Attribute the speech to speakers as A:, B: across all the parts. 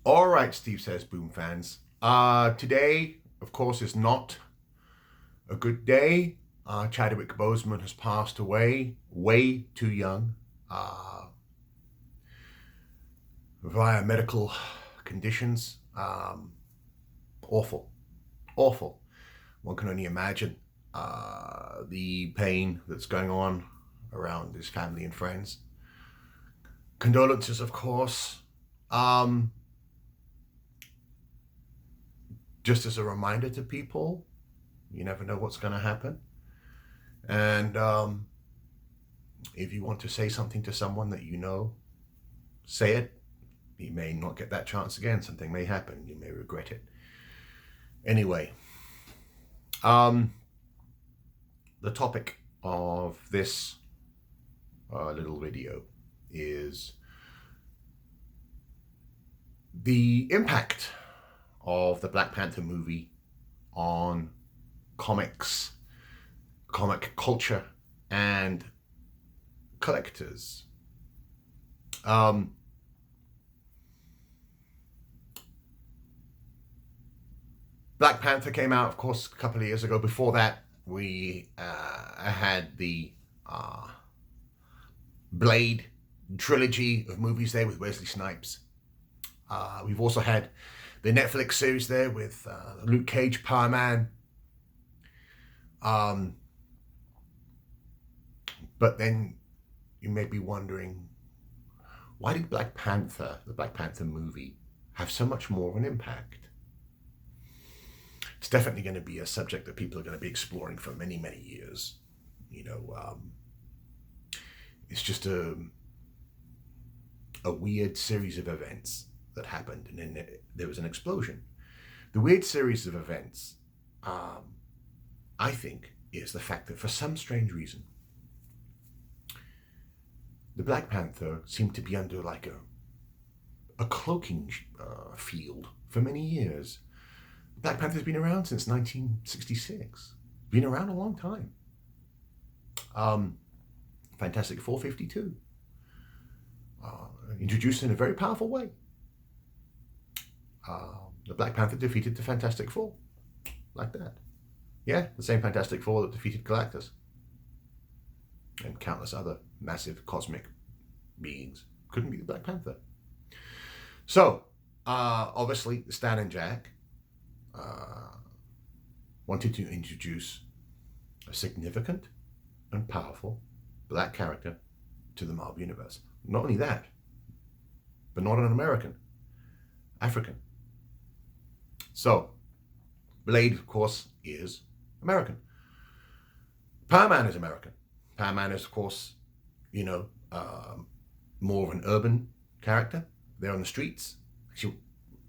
A: All right, Steve Says Boom fans. Today, of course, is not a good day. Chadwick Boseman has passed away way too young via medical conditions. Awful, awful. One can only imagine the pain that's going on around his family and friends. Condolences, of course. Just as a reminder to people, you never know what's going to happen. And if you want to say something to someone that you know, say it. You may not get that chance again. Something may happen. You may regret it. Anyway, the topic of this little video is the impact of the Black Panther movie on comics, comic culture, and collectors. Black Panther came out, of course, a couple of years ago. Before that, we had the Blade trilogy of movies there with Wesley Snipes. We've also had the Netflix series there with Luke Cage, Power Man. But then you may be wondering, why did the Black Panther movie, have so much more of an impact? It's definitely going to be a subject that people are going to be exploring for many, many years. You know, it's just a weird series of events that happened, and then there was an explosion. The weird series of events, I think, is the fact that for some strange reason, the Black Panther seemed to be under like a cloaking field for many years. Black Panther's been around since 1966. Been around a long time. Fantastic Four 52. Introduced in a very powerful way. The Black Panther defeated the Fantastic Four. Like that. Yeah, the same Fantastic Four that defeated Galactus. And countless other massive cosmic beings. Couldn't be the Black Panther. So, obviously, Stan and Jack wanted to introduce a significant and powerful black character to the Marvel Universe. Not only that, but not an American, African. So, Blade, of course, is American. Power Man is American. Power Man is, of course, you know, more of an urban character. They're on the streets. She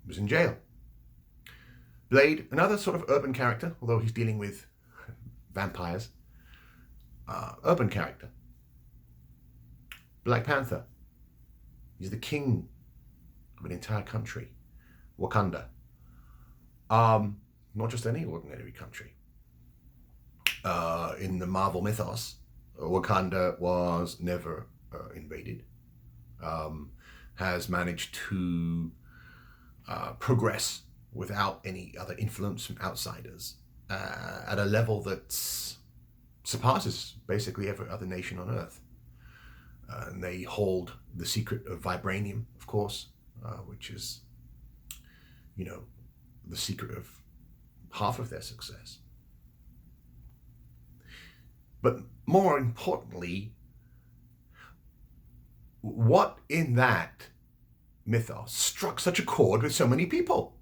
A: was in jail. Blade, another sort of urban character, although he's dealing with vampires. Urban character. Black Panther. He's the king of an entire country. Wakanda. Not just any ordinary country. In the Marvel mythos, Wakanda was never invaded. Has managed to progress without any other influence from outsiders at a level that surpasses basically every other nation on Earth. And they hold the secret of vibranium, of course, which is, you know, the secret of half of their success. But more importantly, what in that mythos struck such a chord with so many people?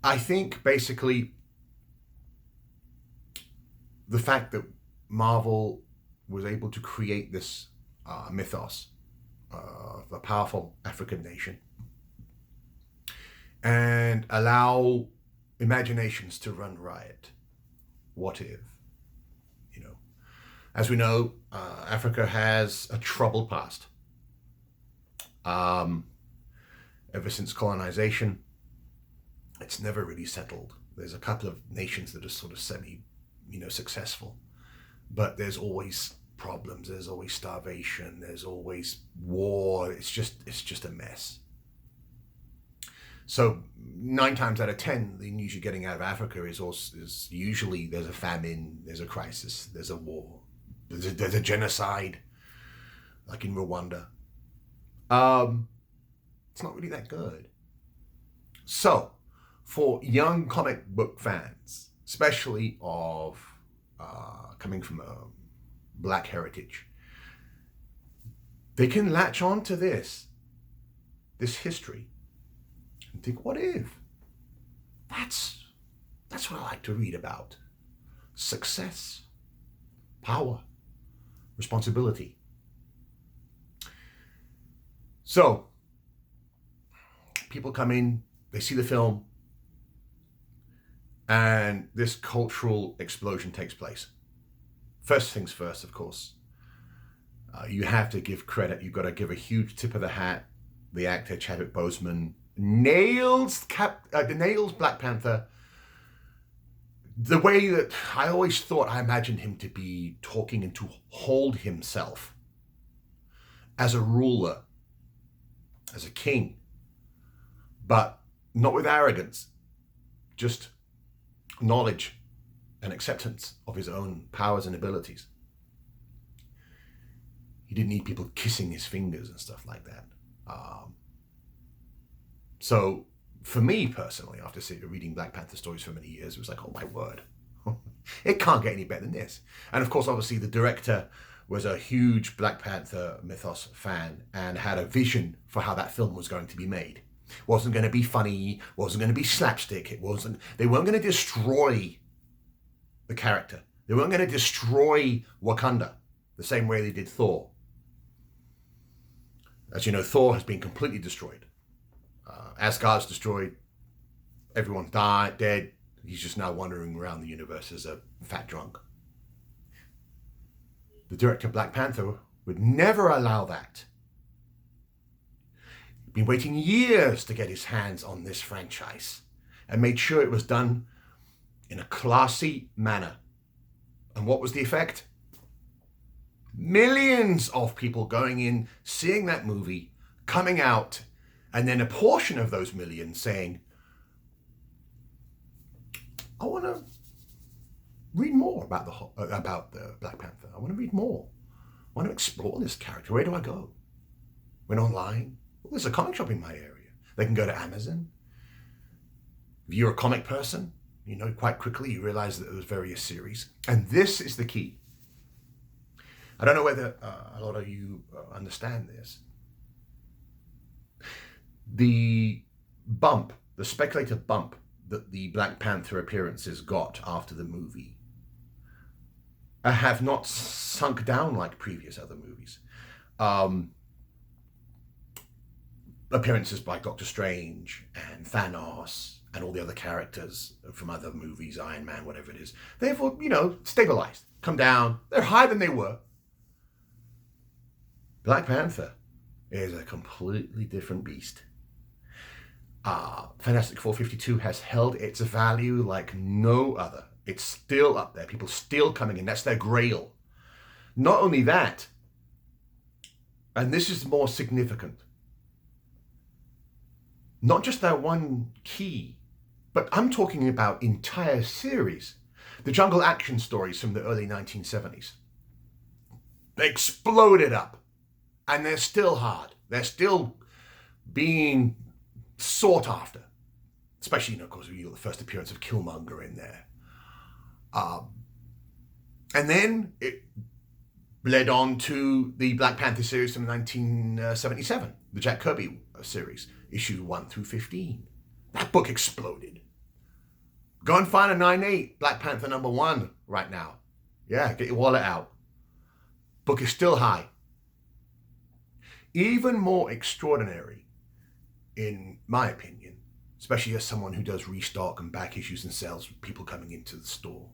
A: I think basically the fact that Marvel was able to create this mythos of a powerful African nation and allow imaginations to run riot. What if? You know, as we know, Africa has a troubled past. Ever since colonization, it's never really settled. There's a couple of nations that are sort of successful, but there's always problems, there's always starvation, there's always war. It's just a mess. So 9 times out of 10, the news you're getting out of Africa is usually there's a famine, there's a crisis, there's a war, there's a genocide, like in Rwanda. It's not really that good. So, for young comic book fans, especially of coming from a black heritage, they can latch on to this history and think, what if? That's what I like to read about. Success, power, responsibility. So, people come in, they see the film, and this cultural explosion takes place. First things first, of course. You have to give credit. You've got to give a huge tip of the hat. The actor Chadwick Boseman nails Black Panther the way that I always thought I imagined him to be talking and to hold himself as a ruler, as a king, but not with arrogance, just knowledge and acceptance of his own powers and abilities. He didn't need people kissing his fingers and stuff like that. So for me personally, after reading Black Panther stories for many years, it was like, oh my word, it can't get any better than this. And of course, obviously the director was a huge Black Panther mythos fan and had a vision for how that film was going to be made. Wasn't going to be funny, wasn't going to be slapstick, they weren't going to destroy the character. They weren't going to destroy Wakanda the same way they did Thor. As you know, Thor has been completely destroyed. Asgard's destroyed. Everyone's dead. He's just now wandering around the universe as a fat drunk. The director of Black Panther would never allow that. He'd been waiting years to get his hands on this franchise and made sure it was done in a classy manner. And what was the effect? Millions of people going in, seeing that movie, coming out, and then a portion of those millions saying, I want to read more about the Black Panther. I want to read more. I want to explore this character. Where do I go? Went online. Well, there's a comic shop in my area. They can go to Amazon. If you're a comic person, you know, quite quickly you realize that there's various series. And this is the key. I don't know whether a lot of you understand this. The speculative bump that the Black Panther appearances got after the movie have not sunk down like previous other movies. Appearances by Doctor Strange and Thanos and all the other characters from other movies, Iron Man, whatever it is, they've, stabilized, come down. They're higher than they were. Black Panther is a completely different beast. Fantastic 452 has held its value like no other. It's still up there. People still coming in. That's their grail. Not only that, and this is more significant, not just that one key, but I'm talking about entire series. The jungle action stories from the early 1970s. They exploded up. And they're still hard. They're still being sought after. Especially, of course, you got the first appearance of Killmonger in there. And then it led on to the Black Panther series from 1977, the Jack Kirby series, issue 1 through 15. That book exploded. Go and find a 9.8 Black Panther #1 right now. Yeah, get your wallet out. Book is still high. Even more extraordinary, in my opinion, especially as someone who does restock and back issues and sales with people coming into the store,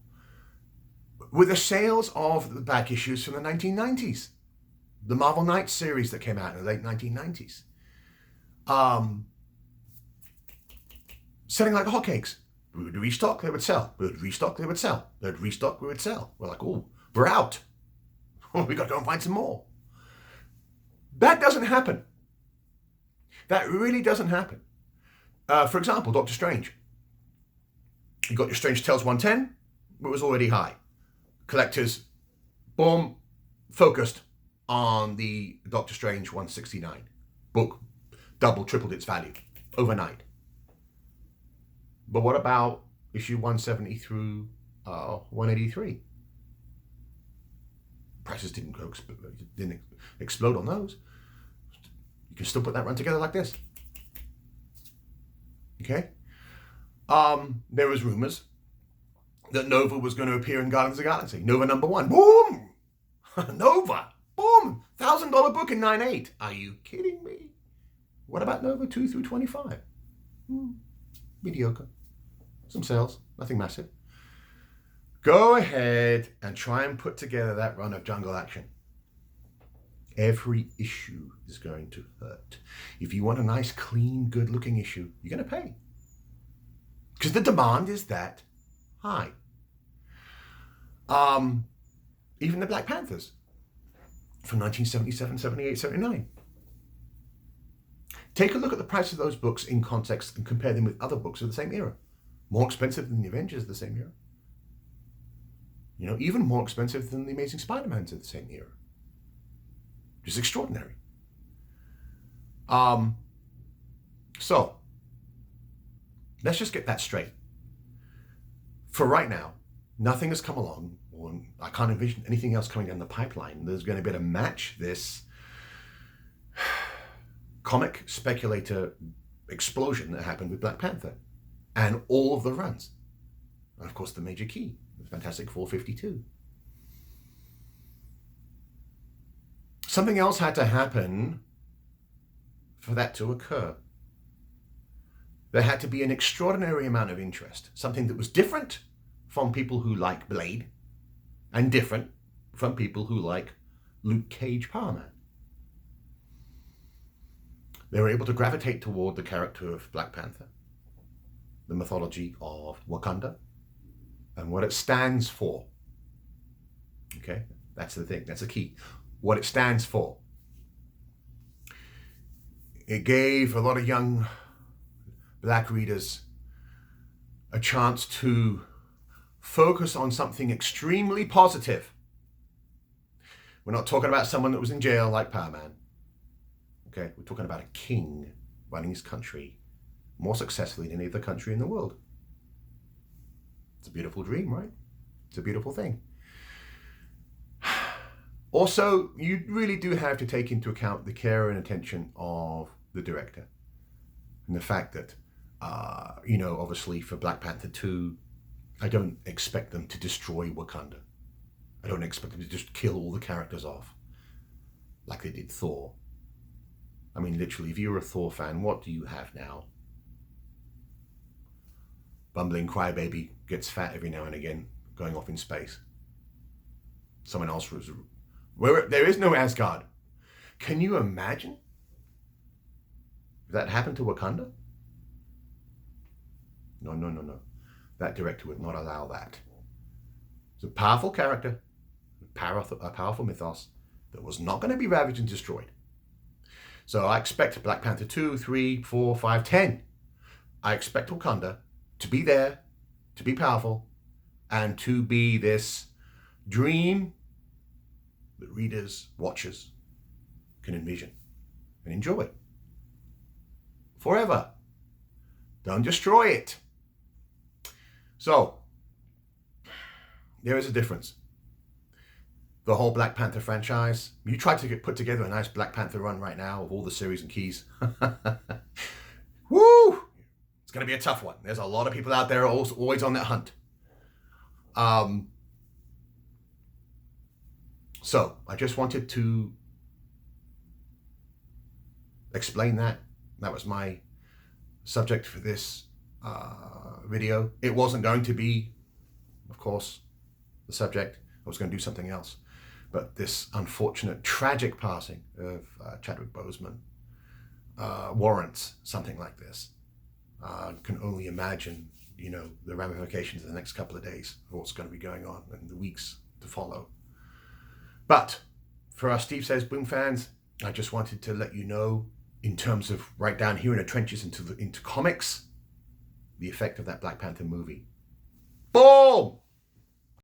A: were the sales of the back issues from the 1990s. The Marvel Knights series that came out in the late 1990s. Selling like hotcakes. We would restock, they would sell. We would restock, they would sell. They would restock, we would sell. We're like, oh, we're out. We got to go and find some more. That doesn't happen. That really doesn't happen. For example, Doctor Strange. You got your Strange Tales 110, but it was already high. Collectors, boom, focused on the Doctor Strange 169. Book doubled, tripled its value overnight. But what about issue 170 through 183? Prices didn't explode on those. You can still put that run together like this. Okay? There was rumors that Nova was going to appear in Guardians of the Galaxy. Nova #1. Boom! Nova! Boom! $1,000 book in 9.8. Are you kidding me? What about Nova 2 through 25? Mediocre. Some sales. Nothing massive. Go ahead and try and put together that run of Jungle Action. Every issue is going to hurt. If you want a nice, clean, good-looking issue, you're going to pay. Because the demand is that high. Even the Black Panthers from 1977, 78, 79. Take a look at the price of those books in context and compare them with other books of the same era. More expensive than the Avengers of the same era. You know, even more expensive than the Amazing Spider-Mans of the same era. Just extraordinary. So, let's just get that straight. For right now, nothing has come along, or I can't envision anything else coming down the pipeline. There's going to be to match this comic speculator explosion that happened with Black Panther and all of the runs. And of course, the major key, the Fantastic 452. Something else had to happen for that to occur. There had to be an extraordinary amount of interest, something that was different from people who like Blade and different from people who like Luke Cage Power Man. They were able to gravitate toward the character of Black Panther, the mythology of Wakanda, and what it stands for. Okay, that's the thing, that's the key. What it stands for. It gave a lot of young Black readers a chance to focus on something extremely positive. We're not talking about someone that was in jail like Power Man. Okay, we're talking about a king running his country more successfully than any other country in the world. It's a beautiful dream, right? It's a beautiful thing. Also, you really do have to take into account the care and attention of the director. And the fact that, obviously for Black Panther 2, I don't expect them to destroy Wakanda. I don't expect them to just kill all the characters off like they did Thor. I mean, literally, if you're a Thor fan, what do you have now? Bumbling crybaby gets fat every now and again, going off in space. Someone else was... Where there is no Asgard. Can you imagine if that happened to Wakanda? No. That director would not allow that. It's a powerful character, a powerful mythos that was not going to be ravaged and destroyed. So I expect Black Panther 2, 3, 4, 5, 10. I expect Wakanda to be there, to be powerful, and to be this dream that readers, watchers can envision and enjoy forever. Don't destroy it. So, there is a difference. The whole Black Panther franchise, you try to put together a nice Black Panther run right now of all the series and keys. Woo! It's going to be a tough one. There's a lot of people out there always on that hunt. So, I just wanted to explain that. That was my subject for this video. It wasn't going to be, of course, the subject. I was going to do something else. But this unfortunate, tragic passing of Chadwick Boseman warrants something like this. Can only imagine, the ramifications in the next couple of days of what's going to be going on in the weeks to follow. But for our Steve Says Boom fans, I just wanted to let you know, in terms of right down here in the trenches into comics, the effect of that Black Panther movie. Boom!